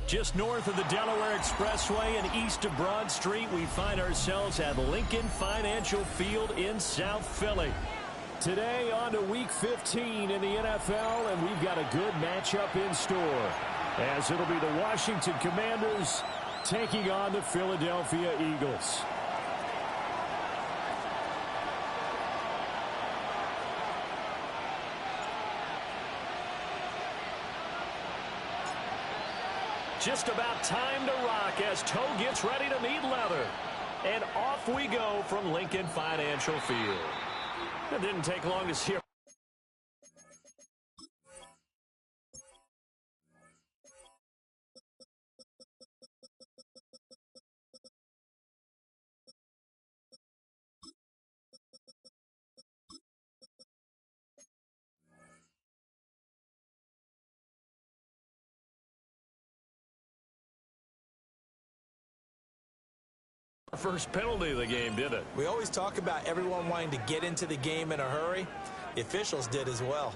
Just north of the Delaware Expressway and east of Broad Street, we find ourselves at Lincoln Financial Field in South Philly. Today on to Week 15 in the NFL, and we've got a good matchup in store, as it'll be the Washington Commanders taking on the Philadelphia Eagles. Just about time to rock as toe gets ready to meet leather. And off we go from Lincoln Financial Field. It didn't take long to see her. First penalty of the game, did it? We always talk about everyone wanting to get into the game in a hurry. The officials did as well.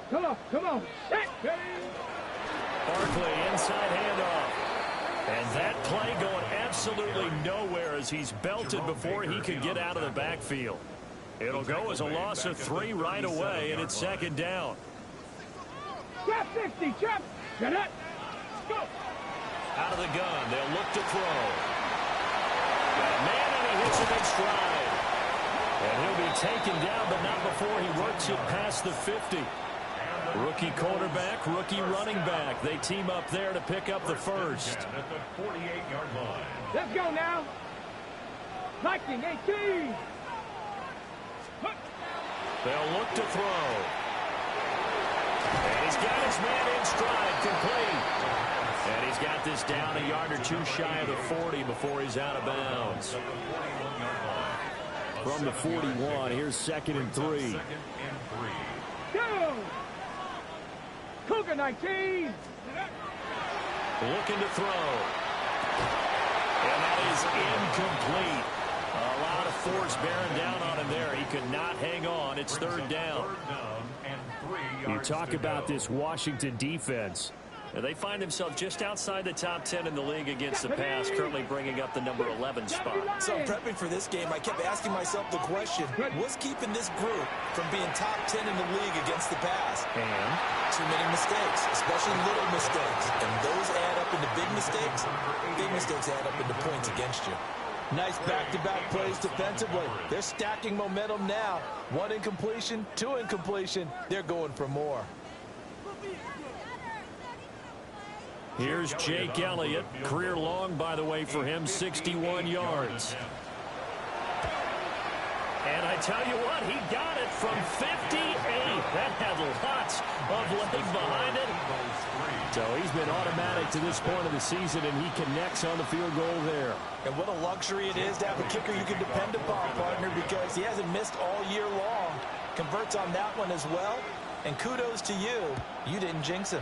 Come on. Barkley, inside handoff. And that play going absolutely nowhere as he's belted before he could get out of the backfield. It'll go as a loss of 3 right away, and it's second down. Trap 60, trap. Get it. Go. Out of the gun, they'll look to throw. Got a man, and he hits him in stride. And he'll be taken down, but not before he works it past the 50. Rookie quarterback, rookie running back. They team up there to pick up the first. At the 48-yard line. Let's go now. Liking 18. They'll look to throw. And he's got his man in stride, complete. And he's got this down a yard or two shy of the 40 before he's out of bounds. From the 41, here's 2nd and 3. Go. Cougar 19. Looking to throw. And that is incomplete. A lot of force bearing down on him there. He could not hang on. It's 3rd down. You talk about this Washington defense. They find themselves just outside the top 10 in the league against the pass, currently bringing up the number 11 spot. So prepping for this game, I kept asking myself the question, what's keeping this group from being top 10 in the league against the pass? And too many mistakes, especially little mistakes. And those add up into big mistakes. Big mistakes add up into points against you. Nice back-to-back plays defensively. They're stacking momentum now. 1 incompletion, 2 incompletion. They're going for more. here's Jake Elliott. Career long, by the way, for him, 61 yards. And I tell you what, he got it from 58. That had lots of leg behind it. So he's been automatic to this point of the season, and he connects on the field goal there. And what a luxury it is to have a kicker you can depend upon, partner, because he hasn't missed all year long. Converts on that one as well. And kudos to you. You didn't jinx him.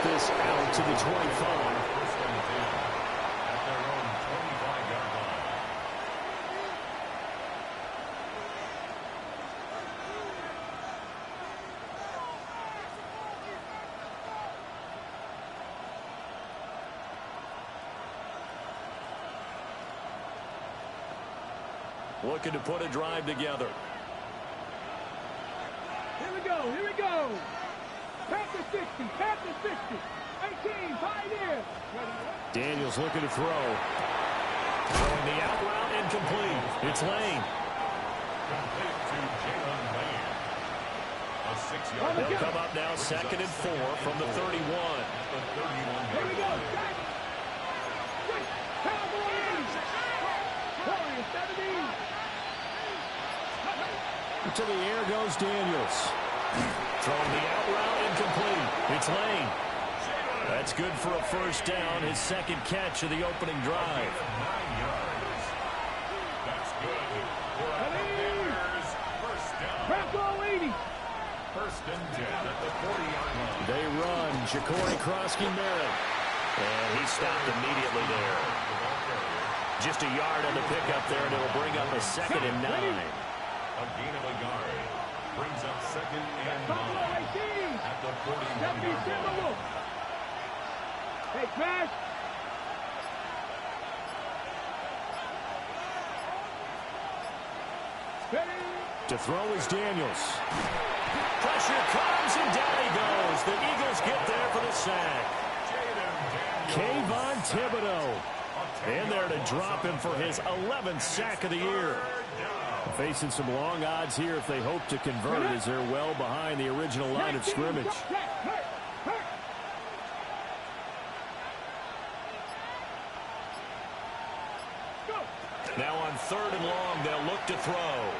This out to the 25. At their own 25-yard line. Looking to put a drive together. Here we go, here we go. Panther 60, Panther 60, 18, Pioneer. Daniels looking to throw. Throwing the out route incomplete. It's Lane. Complete to Jalen Lane. A 6-yard. They'll come up now 2nd and 4 from the 31. The 31. Here we go. Cowboys. Warriors 17. To the air goes Daniels. Throwing the out route incomplete. It's Lane. That's good for a first down. His 2nd catch of the opening drive. 9 yards. That's good for a Commanders first down. First and 10 at the 40-yard line. They run. Ja'Cory Krosky-Merritt. And he stopped immediately there. Just a yard on the pickup there, and it'll bring up a 2nd and 9. A gain of a yard. Brings up 2nd and 9 at the 41-yard line. Hey, Crash. To throw is Daniels. Pressure comes, and down he goes. The Eagles get there for the sack. Kayvon Thibodeaux. And there to drop him for his 11th sack of the year. Facing some long odds here if they hope to convert, as they're well behind the original line of scrimmage. Now on 3rd and long, they'll look to throw.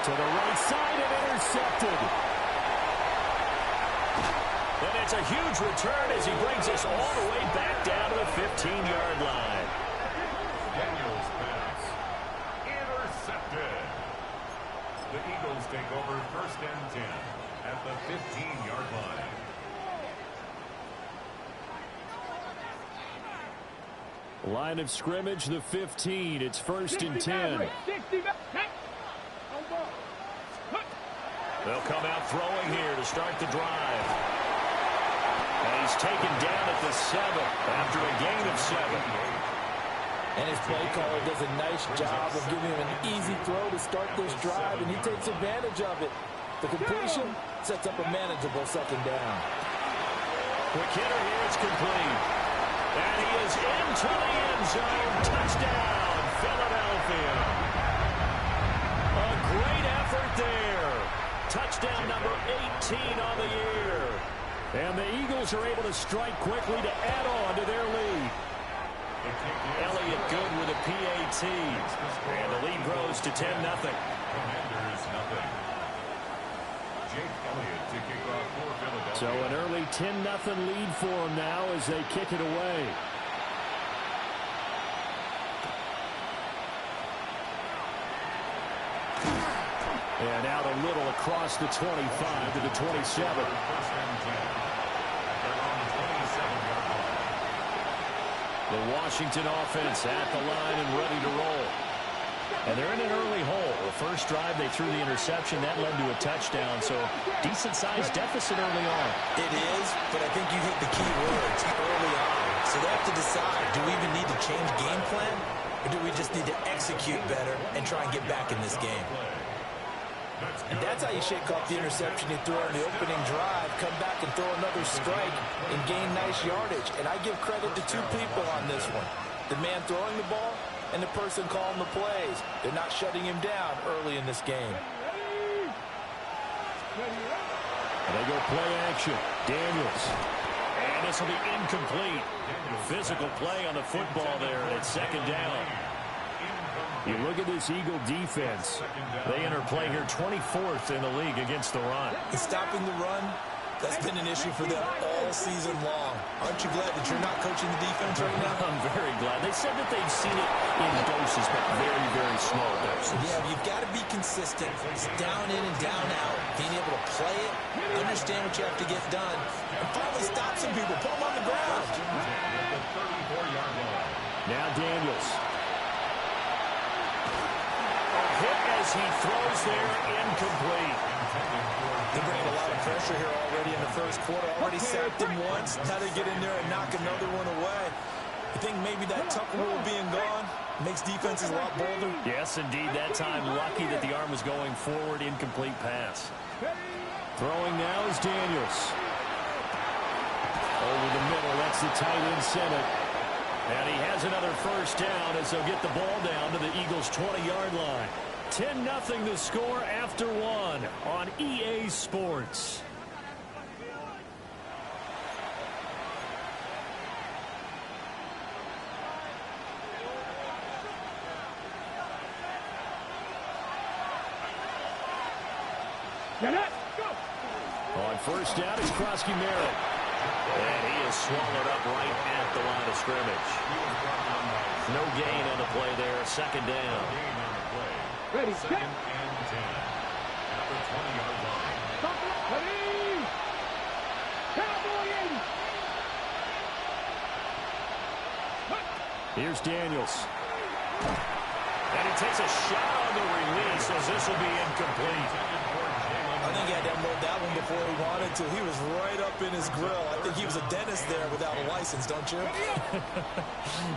To the right side and intercepted. And it's a huge return as he brings us all the way back down to the 15-yard line. Daniels pass. Intercepted. The Eagles take over 1st and 10 at the 15-yard line. Line of scrimmage, the 15. It's 1st and 10. They'll come out throwing here to start the drive. And he's taken down at the 7 after a gain of 7. And his play caller does a nice job of giving him an easy throw to start this drive, and he takes advantage of it. The completion sets up a manageable 2nd down. Quick hitter here, it's complete. And he is into the end zone. Touchdown, Philadelphia. A great effort there. Touchdown number 18 on the year. And the Eagles are able to strike quickly to add on to their lead. Elliott good with a PAT. And the lead grows to 10-0. Commanders nothing. Jake Elliott to kick off for Philadelphia. So an early 10-0 lead for them now as they kick it away. And out a little across the 25 to the 27. First and 10. They're on the 27-yard line. The Washington offense at the line and ready to roll. And they're in an early hole. The first drive, they threw the interception. That led to a touchdown. So decent-sized deficit early on. It is, but I think you hit the key words early on. So they have to decide, do we even need to change game plan? Or do we just need to execute better and try and get back in this game? And that's how you shake off the interception you throw in the opening drive, come back and throw another strike and gain nice yardage. And I give credit to 2 people on this one. The man throwing the ball and the person calling the plays. They're not shutting him down early in this game. And they go play action. Daniels. And this will be incomplete. Physical play on the football there, and it's 2nd down. You look at this Eagle defense. They enter play here 24th in the league against the run. And stopping the run, that's been an issue for them all season long. Aren't you glad that you're not coaching the defense right now? I'm very glad. They said that they've seen it in doses, but very, very small doses. Yeah, you've got to be consistent. It's down in and down out. Being able to play it, understand what you have to get done, and finally stop some people. Put them on the ground. Now Daniels. Hit as he throws there, incomplete. They're bringing a lot of pressure here already in the first quarter. Already sacked him once. Now they get in there and knock another one away. I think maybe that Tucker rule being gone makes defenses a lot bolder. Yes, indeed. That time, lucky that the arm was going forward. Incomplete pass. Throwing now is Daniels. Over the middle, that's the tight end center. And he has another first down as they'll get the ball down to the Eagles' 20-yard line. 10-0 the score after 1 on EA Sports. On first down, it's Krosky-Merritt. And he is swallowed up right at the line of scrimmage. No gain on the play there. 2nd down. Ready, Second and 10 at the 20-yard line. Ready? Cowboy 80. Here's Daniels. And he takes a shot on the release as this will be incomplete. I think he had to unload that one before he wanted to. He was right up in his grill. I think he was a dentist there without a license, don't you?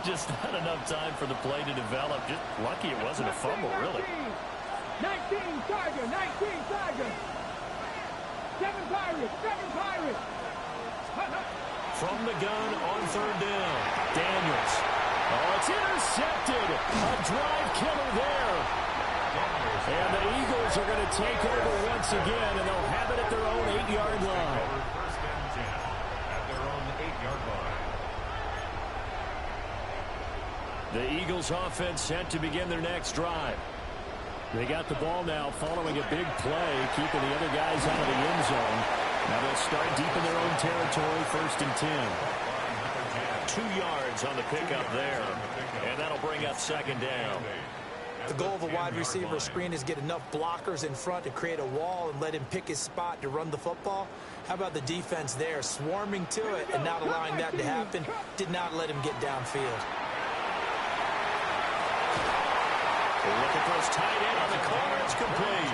Just not enough time for the play to develop. Just lucky it wasn't a fumble, really. 19 Tiger, 19 Tiger. 7 Pirates, 7 Pirates. From the gun on third down. Daniels. Oh, it's intercepted. A drive killer there. And the Eagles are going to take over once again, and they'll have it at their own 8-yard line. First and 10 at their own 8-yard line. The Eagles offense set to begin their next drive. They got the ball now following a big play, keeping the other guys out of the end zone. Now they'll start deep in their own territory, first and 10. 2 yards on the pickup there, and that'll bring up second down. The goal of a wide receiver screen is get enough blockers in front to create a wall and let him pick his spot to run the football. How about the defense there, swarming to it and not allowing that to happen? Did not let him get downfield. Looking for his tight end on the corner. It's complete.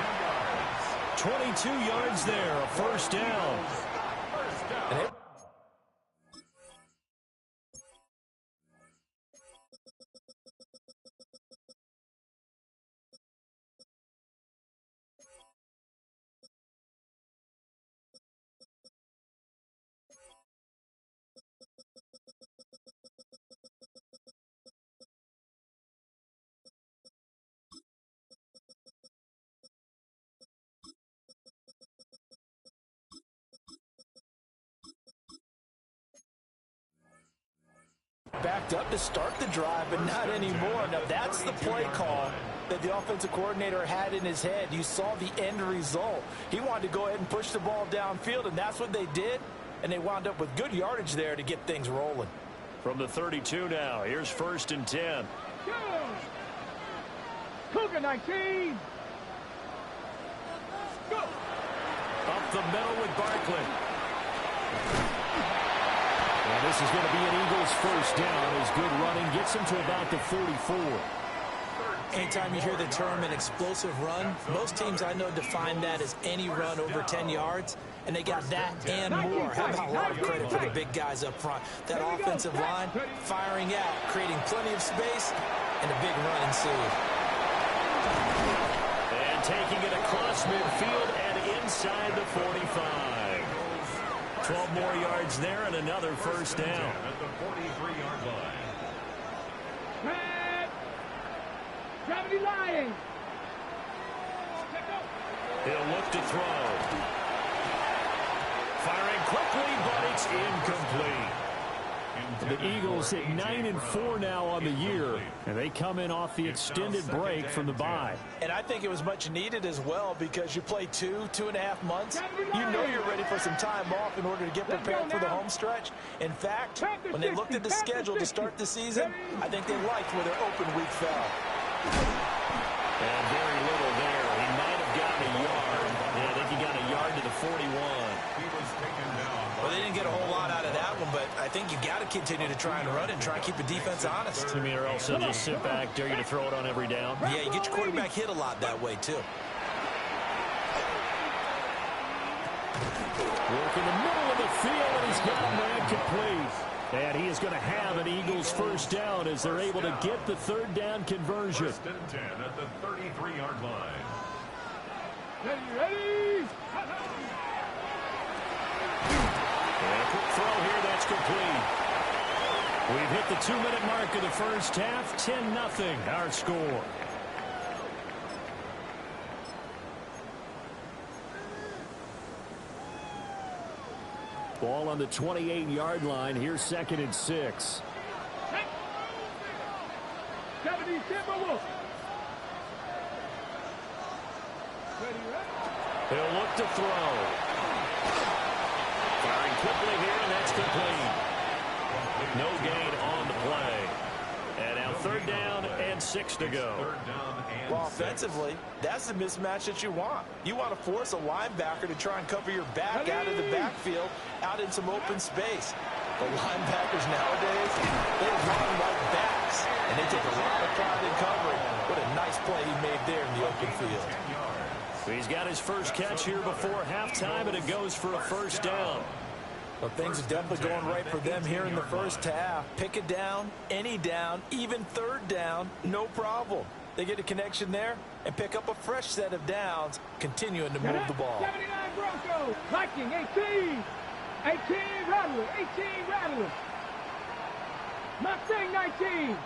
22 yards there, a first down. Backed up to start the drive, but not anymore. Now that's the play call that the offensive coordinator had in his head. You saw the end result. He wanted to go ahead and push the ball downfield, and that's what they did. And they wound up with good yardage there to get things rolling. From the 32 now, here's first and 10. Go! Cougar 19. Go! Up the middle with Barkley. And this is going to be an Eagles first down as good running gets him to about the 44. Anytime you hear the term an explosive run, most teams I know define that as any run over 10 yards, and they got that and more. How about a lot of credit for the big guys up front? That offensive line firing out, creating plenty of space, and a big run ensued. And taking it across midfield and inside the 45. 12 more yards there and another first down. At the 43-yard line. Red. Gravity Lions. He'll look to throw. Firing quickly, but it's incomplete. The Eagles at 9-4 now on the year, and they come in off the extended break from the bye. And I think it was much needed as well because you play 2.5 months. You know you're ready for some time off in order to get prepared for the home stretch. In fact, when they looked at the schedule to start the season, I think they liked where their open week fell. And very little there. He might have gotten a yard. Yeah, I think he got a yard to the 41. He was taken down. Well, they didn't get a whole lot out of that one, but I think you got to continue to try and run it and try and keep the defense honest. I mean, or else they'll just sit back, dare you to throw it on every down. Yeah, you get your quarterback hit a lot that way, too. Work in the middle of the field, and he's got a man complete. And he is going to have an Eagles first down as they're able to get the third down conversion. First and 10 at the 33-yard line. Ready? And a quick throw here, that's complete. We've hit the 2-minute mark of the first half. 10-0 our score. Ball on the 28-yard line. Here's second and 6. 70 Timberwolves. He'll look to throw. Firing quickly here, and that's complete. No gain on the play. And now 3rd down and 6 to go. Well, offensively, that's the mismatch that you want. You want to force a linebacker to try and cover your back out of the backfield, out in some open space. The linebackers nowadays, they run like backs, and they take a lot of pride in covering. What a nice play he made there in the open field. He's got his first catch here before halftime, and it goes for a 1st down. Well, things are definitely going right for them here in the first half. Pick a down, any down, even 3rd down, no problem. They get a connection there and pick up a fresh set of downs, continuing to move the ball. 79 Broncos, Viking 18. 18 Rattler, 18 Rattler. Mustang 19.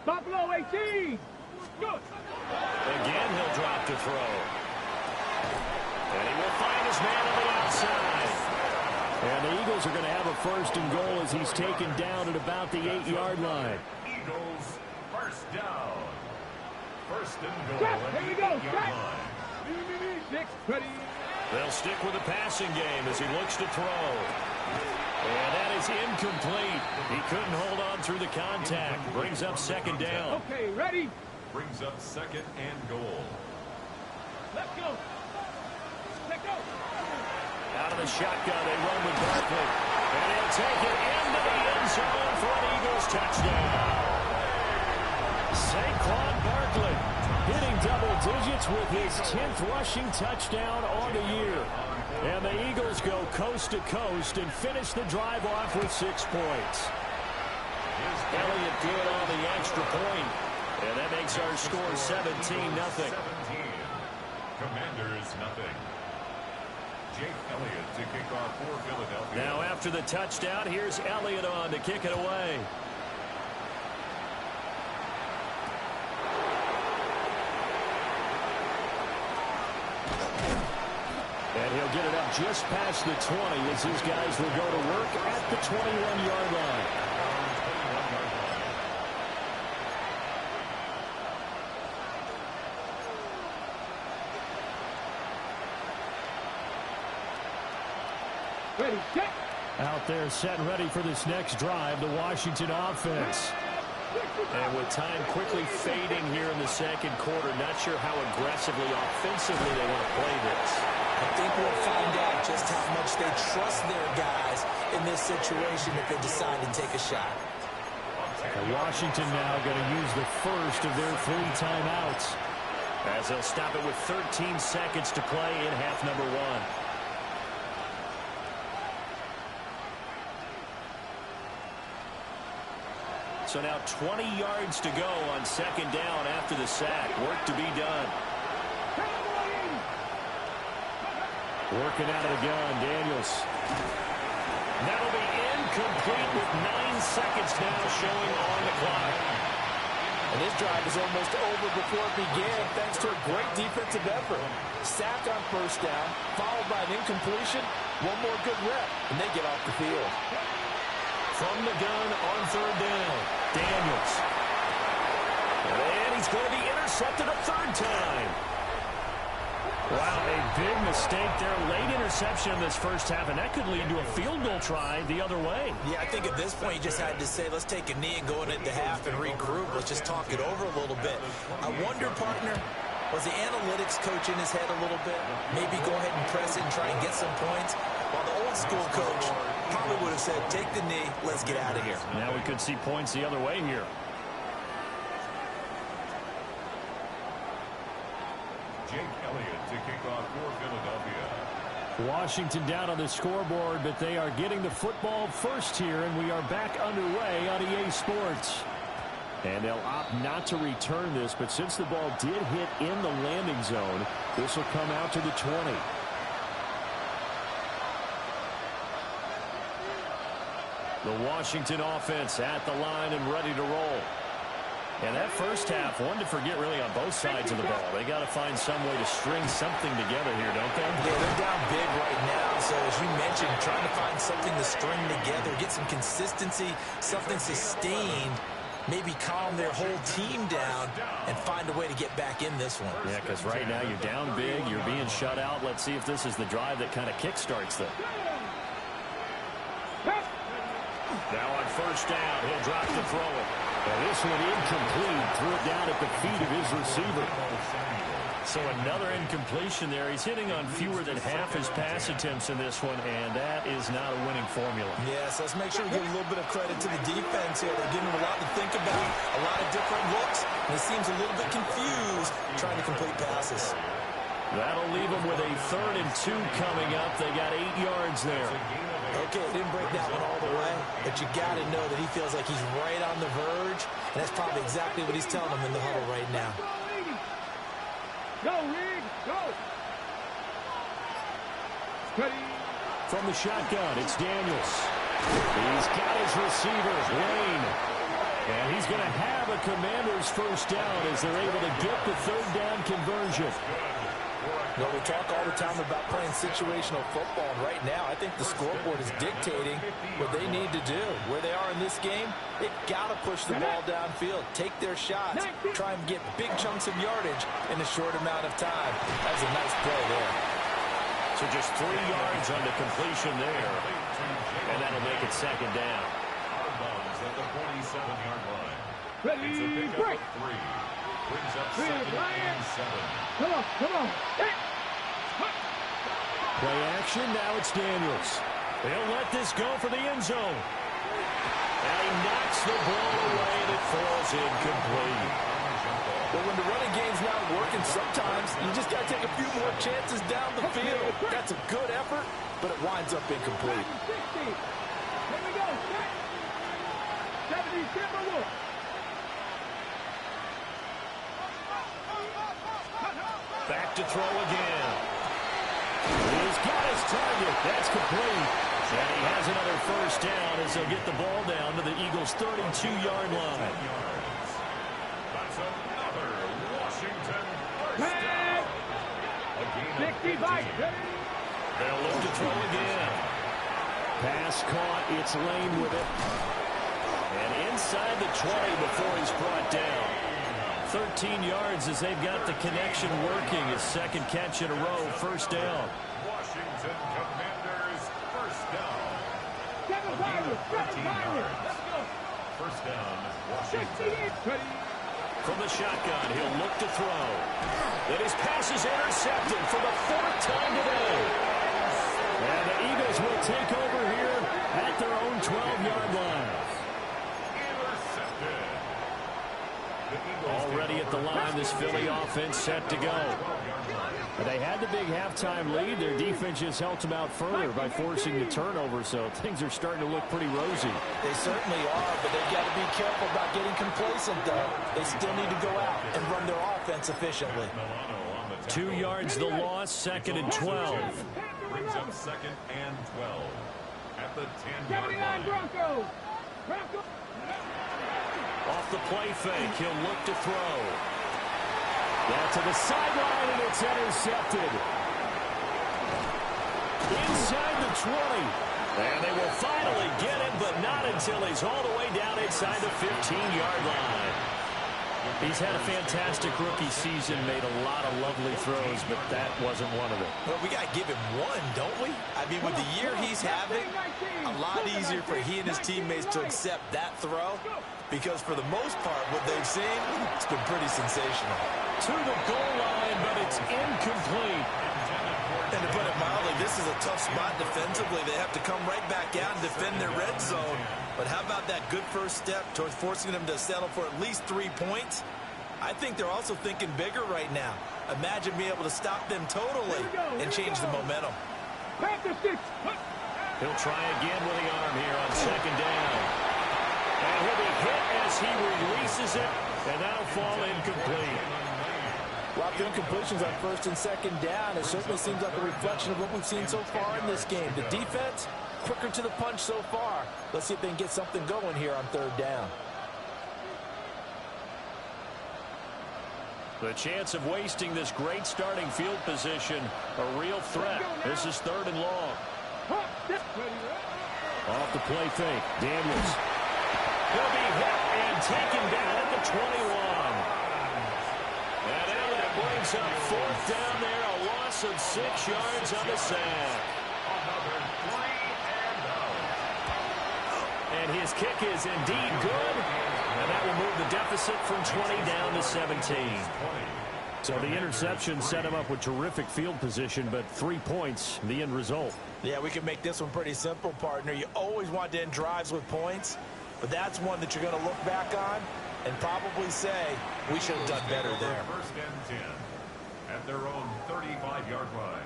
Buffalo 18. Good. Again, he'll drop to throw. And he will find his man on the outside. And the Eagles are going to have a 1st and goal as he's taken down at about the 8-yard line. Eagles 1st down. 1st and goal. Set, here we go. Set. 6, ready. They'll stick with the passing game as he looks to throw. And that is incomplete. He couldn't hold on through the contact. Brings up 2nd down. Okay, ready. Brings up 2nd and goal. Let's go. Let's go. Out of the shotgun, they run with Barkley. And he'll take it into the end zone for an Eagles touchdown. Saquon Barkley hitting double digits with his 10th rushing touchdown on the year. And the Eagles go coast to coast and finish the drive off with 6 points. Elliott good on the extra point. And that makes our score 17-0. Commanders nothing. Jake Elliott to kick off for Philadelphia. Now after the touchdown, here's Elliott on to kick it away. And he'll get it up just past the 20 as these guys will go to work at the 21-yard line. Ready, set. Out there set and ready for this next drive, the Washington offense. And with time quickly fading here in the 2nd quarter, not sure how aggressively, offensively they want to play this. I think we'll find out just how much they trust their guys in this situation if they decide to take a shot. And Washington now going to use the first of their 3 timeouts as they'll stop it with 13 seconds to play in half number 1. So now 20 yards to go on 2nd down after the sack. Work to be done. Working out of the gun, Daniels. That'll be incomplete with 9 seconds now showing on the clock. And this drive is almost over before it began thanks to a great defensive effort. Sack on 1st down, followed by an incompletion. One more good rep, and they get off the field. From the gun on 3rd down, Daniels. And he's going to be intercepted a 3rd time. Wow, a big mistake there. Late interception in this first half, and that could lead to a field goal try the other way. Yeah, I think at this point you just had to say, let's take a knee and go into half and regroup. Let's just talk it over a little bit. I wonder, partner, was the analytics coach in his head a little bit? Maybe go ahead and press it and try and get some points? While the old school coach probably would have said, take the knee, let's get out of here. Now we could see points the other way here. Jake Elliott to kick off for Philadelphia. Washington down on the scoreboard, but they are getting the football first here, and we are back underway on EA Sports. And they'll opt not to return this, but since the ball did hit in the landing zone, this will come out to the 20. The Washington offense at the line and ready to roll. And that first half, one to forget really on both sides of the ball. They got to find some way to string something together here, don't they? Yeah, they're down big right now. So as you mentioned, trying to find something to string together, get some consistency, something sustained, maybe calm their whole team down and find a way to get back in this one. Yeah, because right now you're down big, you're being shut out. Let's see if this is the drive that kind of kickstarts them. Now on first down, he'll drop to throw it. And this one incomplete. Threw it down at the feet of his receiver. So another incompletion there. He's hitting on fewer than half his pass attempts in this one, and that is not a winning formula. Yes, let's make sure we give a little bit of credit to the defense here. They're giving him a lot to think about, a lot of different looks, and he seems a little bit confused trying to complete passes. That'll leave them with a 3rd and 2 coming up. They got 8 yards there. Okay, didn't break that one all the way, but you got to know that he feels like he's right on the verge, and that's probably exactly what he's telling them in the huddle right now. Go, Reed, go. Ready. From the shotgun, it's Daniels. He's got his receiver, Lane. And he's going to have a Commanders first down as they're able to get the 3rd down conversion. You know, we talk all the time about playing situational football, and right now I think the scoreboard is dictating what they need to do. Where they are in this game, they've got to push the ball downfield, take their shots, try and get big chunks of yardage in a short amount of time. That's a nice play there. So just 3 yards on the completion there, and that'll make it 2nd down. At the 47-yard line. Ready, break. 3. Brings up 2nd and 7. Come on, come on. Hey. Play action, now it's Daniels. They'll let this go for the end zone. And he knocks the ball away and it falls incomplete. But when the running game's not working, sometimes you just got to take a few more chances down the field. That's a good effort, but it winds up incomplete. 60. Here we go. 70 Timberwolves. Back to throw again. He's got his target. That's complete. And he has another first down as they'll get the ball down to the Eagles' 32-yard line. That's another Washington first Hey. down. 65. They'll look to throw again. Pass caught. It's Lane with it. And inside the 20 before he's brought down. 13 yards as they've got the connection working. His 2nd catch in a row. First down. Washington Commanders first down. 13 yards. First down, Washington. From the shotgun, he'll look to throw. Then his pass is intercepted for the 4th time today. And the Eagles will take over here at their own 12-yard line. Intercepted. Already at the line, this Philly offense set to go. They had the big halftime lead. Their defense just helped them out further by forcing the turnover, so things are starting to look pretty rosy. They certainly are, but they've got to be careful about getting complacent, though. They still need to go out and run their offense efficiently. 2 yards the loss, 2nd and 12. Brings up 2nd and 12 at the 10-yard 79 line. Broncos. Broncos. Off the play fake, he'll look to throw. Down to the sideline, and it's intercepted. Inside the 20. And they will finally get him, but not until he's all the way down inside the 15-yard line. He's had a fantastic rookie season, made a lot of lovely throws, but that wasn't one of them. Well, we got to give him one, don't we? I mean, with the year he's having, a lot easier for he and his teammates to accept that throw, because for the most part, what they've seen, it's been pretty sensational. To the goal line, but it's incomplete. And to put it mildly, this is a tough spot defensively. They have to come right back out and defend their red zone. But how about that good first step towards forcing them to settle for at least 3 points? I think they're also thinking bigger right now. Imagine being able to stop them totally and change the momentum. He'll try again with the arm here on 2nd down. And he'll be hit as he releases it, and that'll fall incomplete. Lots of incompletions on 1st and 2nd down. It certainly seems like a reflection of what we've seen so far in this game. The defense, quicker to the punch so far. Let's see if they can get something going here on 3rd down. The chance of wasting this great starting field position, a real threat. This is 3rd and long. Off the play fake, Daniels. He'll be hit and taken down at the 21. And Elliott brings up 4th down there, a loss of 6 yards on the sack. And And his kick is indeed good. And that will move the deficit from 20 down to 17. So the interception set him up with terrific field position, but 3 points, the end result. Yeah, we can make this one pretty simple, partner. You always want to end drives with points, but that's one that you're going to look back on and probably say, we should have done better there. First and 10 at their own 35-yard line.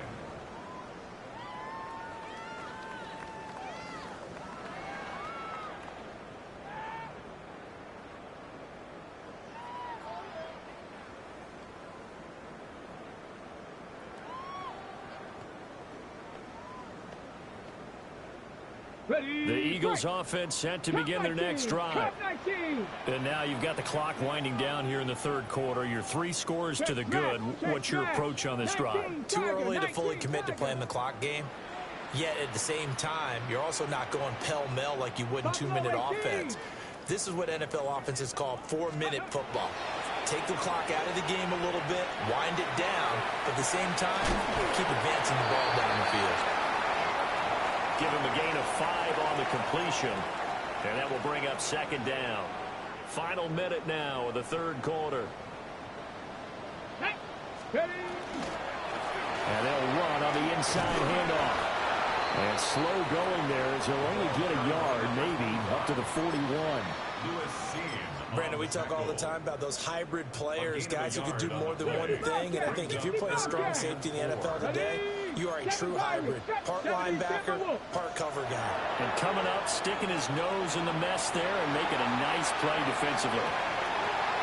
The Eagles offense set to begin their next drive. And now you've got the clock winding down here in the third quarter. Your 3 scores to the good. What's your approach on this drive? Too early to fully commit to playing the clock game. Yet at the same time, you're also not going pell-mell like you would in 2-minute offense. This is what NFL offenses call 4-minute football. Take the clock out of the game a little bit, wind it down, but at the same time, keep advancing the ball down the field. Give him a gain of 5 on the completion. And that will bring up second down. Final minute now of the third quarter. And they'll run on the inside handoff. And slow going there as he'll only get a yard, maybe, up to the 41. Brandon, we talk all the time about those hybrid players, guys who can do more than one thing. And I think if you're playing strong safety in the NFL today, you are a true hybrid. Part linebacker, part cover guy. And coming up, sticking his nose in the mess there and making a nice play defensively.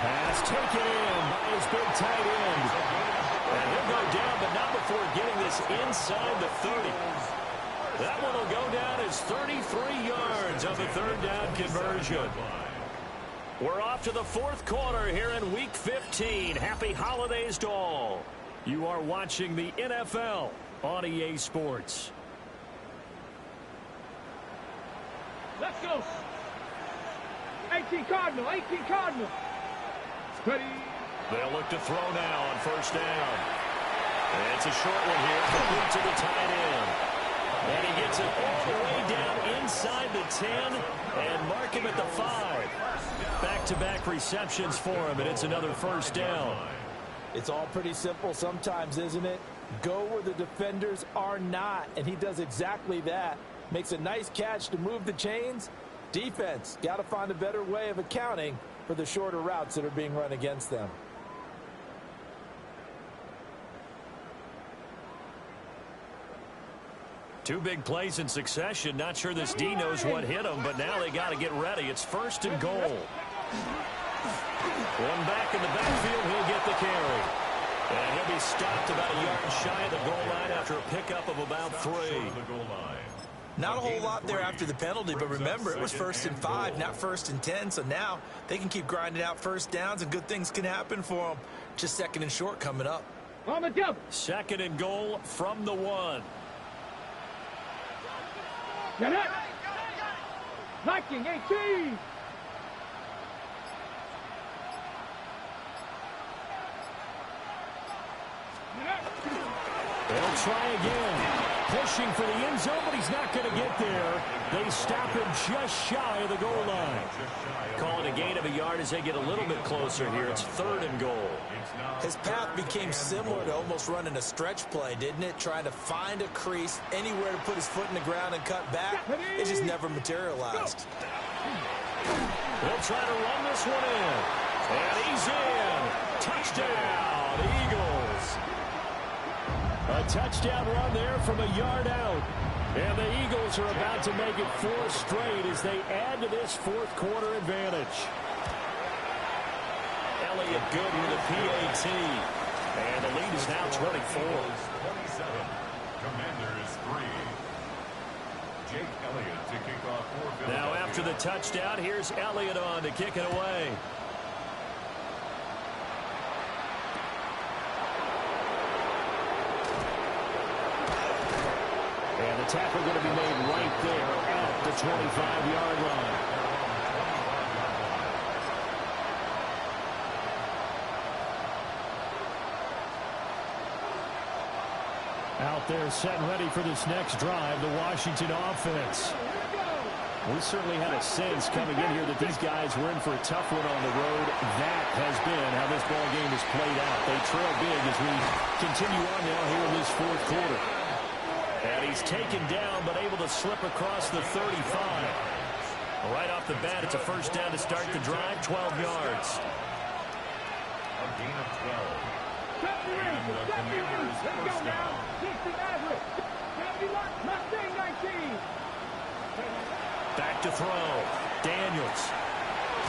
Pass taken in by his big tight end. And he'll go down, but not before getting this inside the 30. That one will go down as 33 yards on the third down conversion. We're off to the fourth quarter here in Week 15. Happy holidays to all. You are watching the NFL on EA Sports. Let's go. 18 Cardinal, 18 Cardinal. Steady. They'll look to throw now on first down. And it's a short one here. Complete to the tight end. And he gets it all the way down inside the 10 and mark him at the 5. Back-to-back receptions for him, and it's another first down. It's all pretty simple sometimes, isn't it? Go where the defenders are not, and he does exactly that. Makes a nice catch to move the chains. Defense, got to find a better way of accounting for the shorter routes that are being run against them. Two big plays in succession. Not sure this D knows what hit him, but now they got to get ready. It's first and goal. One back in the backfield. He'll get the carry. And he'll be stopped about a yard shy of the goal line after a pickup of about 3. Not a whole lot there after the penalty, but remember, it was 1st and 5, not 1st and 10, so now they can keep grinding out first downs and good things can happen for them. Just 2nd and short coming up. On the double. 2nd and goal from the 1. Get it. Viking 18. They'll try again. Pushing for the end zone, but he's not going to get there. They stop him just shy of the goal line. Call it a gain of a yard as they get a little bit closer here. It's 3rd and goal. His path became similar to almost running a stretch play, didn't it? Trying to find a crease, anywhere to put his foot in the ground and cut back. It just never materialized. They'll try to run this one in. And he's in. Touchdown, Eagles. A touchdown run there from a yard out. And the Eagles are about to make it 4 straight as they add to this fourth quarter advantage. Elliott good with a PAT. And the lead is now 24. 27. Commanders 3. Jake Elliott to kick off for Philadelphia. Now after the touchdown, here's Elliott on to kick it away. And the tackle going to be made right there at the 25-yard line. Out there set ready for this next drive, the Washington offense. We certainly had a sense coming in here that these guys were in for a tough one on the road. That has been how this ball game has played out. They trail big as we continue on now here in this fourth quarter. And he's taken down but able to slip across the 35. Right off the bat, it's a first down to start the drive, 12 yards. A gain of 12. And the Commanders' first down. Back to throw. Daniels.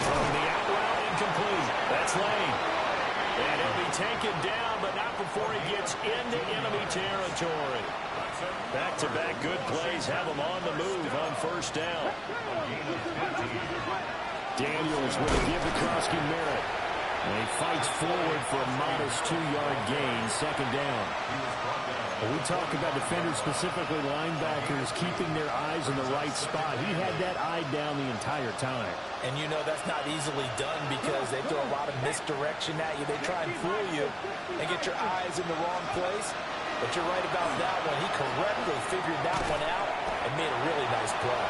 From the out route, incomplete. That's Lane. And he'll be taken down, but not before he gets into enemy territory. Back-to-back good plays have him on the move on first down. Daniels will give the Kroski merit. And he fights forward for a modest 2-yard gain, second down. When we talk about defenders, specifically linebackers, keeping their eyes in the right spot, he had that eye down the entire time. And you know that's not easily done because they throw a lot of misdirection at you. They try and fool you and get your eyes in the wrong place. But you're right about that one. He correctly figured that one out and made a really nice play.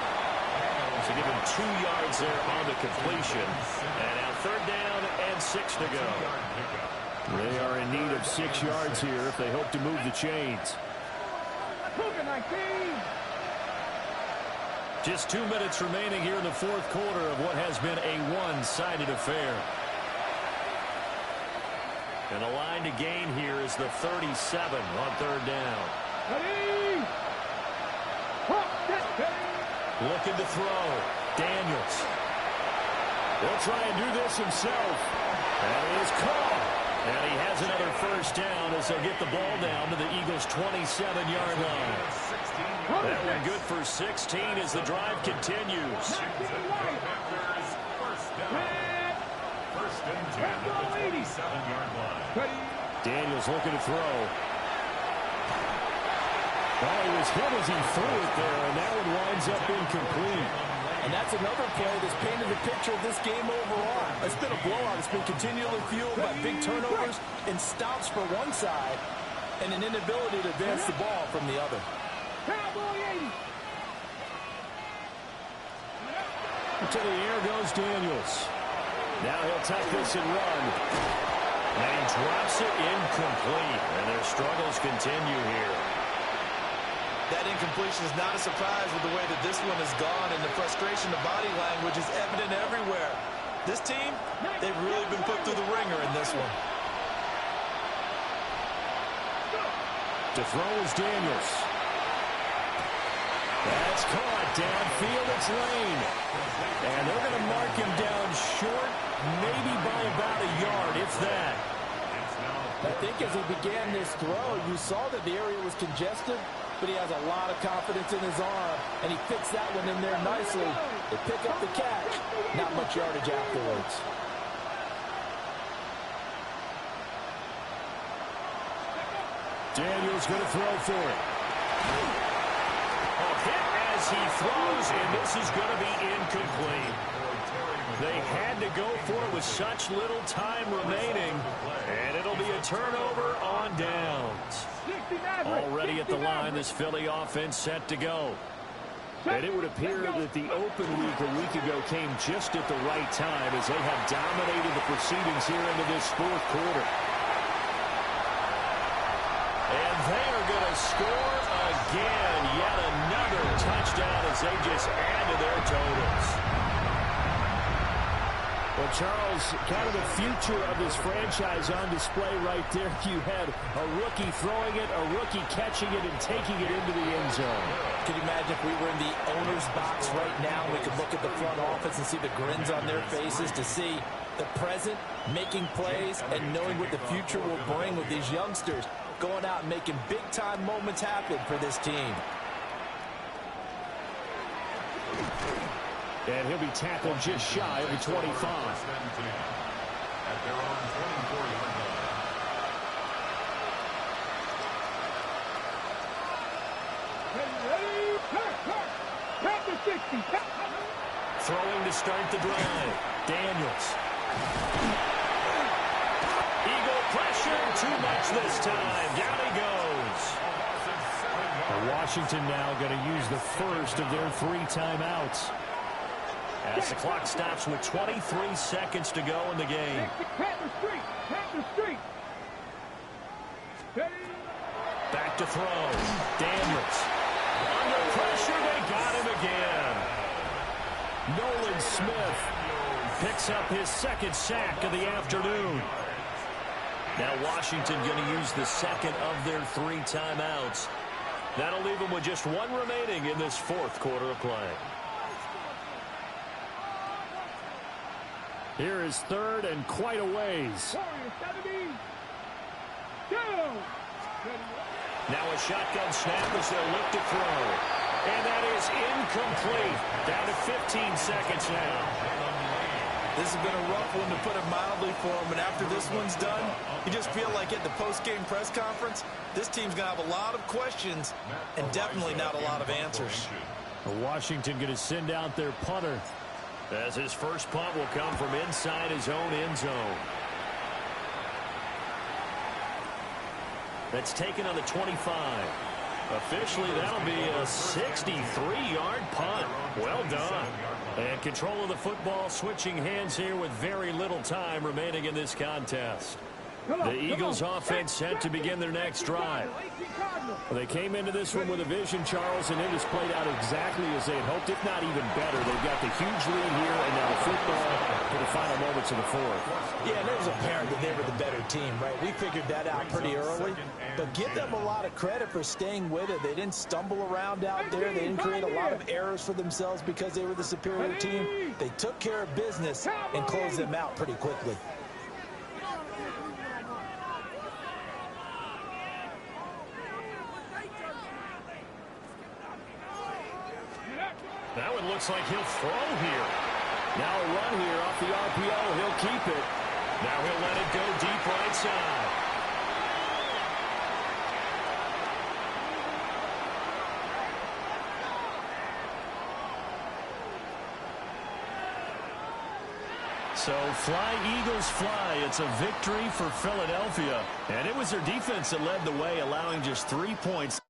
So give him 2 yards there on the completion. And now third down and 6 to go. They are in need of 6 yards here if they hope to move the chains. Just 2 minutes remaining here in the fourth quarter of what has been a one-sided affair. And the line to gain here is the 37 on third down. Looking to throw. Daniels. He'll try and do this himself. And he is caught. And he has another first down as they'll get the ball down to the Eagles' 27-yard line. That one good for 16 as the drive continues. First and 10 at the 27-yard line. Daniels looking to throw. Well, he was hit as he threw it there, and that one winds up incomplete. And that's another play that's painted the picture of this game overall. It's been a blowout. It's been continually fueled by big turnovers and stops for one side and an inability to advance the ball from the other. To the air goes Daniels. Now he'll tuck this and run. And he drops it incomplete. And their struggles continue here. That incompletion is not a surprise with the way that this one has gone, and the frustration, the body language is evident everywhere. This team, they've really been put through the ringer in this one. To throw is Daniels. That's caught downfield. It's Lane. And they're going to mark him down short, maybe by about a yard, if that. I think as he began this throw, you saw that the area was congested, but he has a lot of confidence in his arm, and he fits that one in there nicely. They pick up the catch, not much yardage afterwards. Daniels going to throw for it. A hit as he throws, and this is going to be incomplete. They had to go for it with such little time remaining, and it'll be a turnover on downs. Already at the line, this Philly offense set to go. And it would appear that the open week a week ago came just at the right time as they have dominated the proceedings here into this fourth quarter. And they are going to score again. Yet another touchdown as they just add to their totals. Well, Charles, kind of the future of this franchise on display right there. You had a rookie throwing it, a rookie catching it, and taking it into the end zone. Can you imagine if we were in the owner's box right now, we could look at the front office and see the grins on their faces to see the present making plays and knowing what the future will bring with these youngsters going out and making big-time moments happen for this team. And he'll be tackled just shy of the 25. At their own 24-yard line. Throwing to start the drive. Daniels. Eagle pressure. Too much this time. Down he goes. Washington now going to use the first of their 3 timeouts. As the clock stops with 23 seconds to go in the game. Panther Street. Panther Street. Back to throw. Daniels. Under pressure, they got him again. Nolan Smith picks up his second sack of the afternoon. Now Washington going to use the second of their 3 timeouts. That'll leave them with just 1 remaining in this 4th quarter of play. Here is 3rd and quite a ways. Now a shotgun snap as they'll look to throw. And that is incomplete. Down to 15 seconds now. This has been a rough one, to put it mildly, for him. And after this one's done, you just feel like at the post-game press conference, this team's going to have a lot of questions and definitely not a lot of answers. Washington going to send out their punter, as his first punt will come from inside his own end zone. That's taken on the 25. Officially, that'll be a 63-yard punt. Well done. And control of the football switching hands here with very little time remaining in this contest. The Eagles offense set to begin their next drive. Well, they came into this one with a vision, Charles, and it has played out exactly as they had hoped, if not even better. They've got the huge lead here, and now the football for the final moments of the 4th. Yeah, and it was apparent that they were the better team, right? We figured that out pretty early. But give them a lot of credit for staying with it. They didn't stumble around out there. They didn't create a lot of errors for themselves because they were the superior team. They took care of business and closed them out pretty quickly. That one looks like he'll throw here. Now a run here off the RPO. He'll keep it. Now he'll let it go deep right side. So fly, Eagles, fly. It's a victory for Philadelphia. And it was their defense that led the way, allowing just 3 points.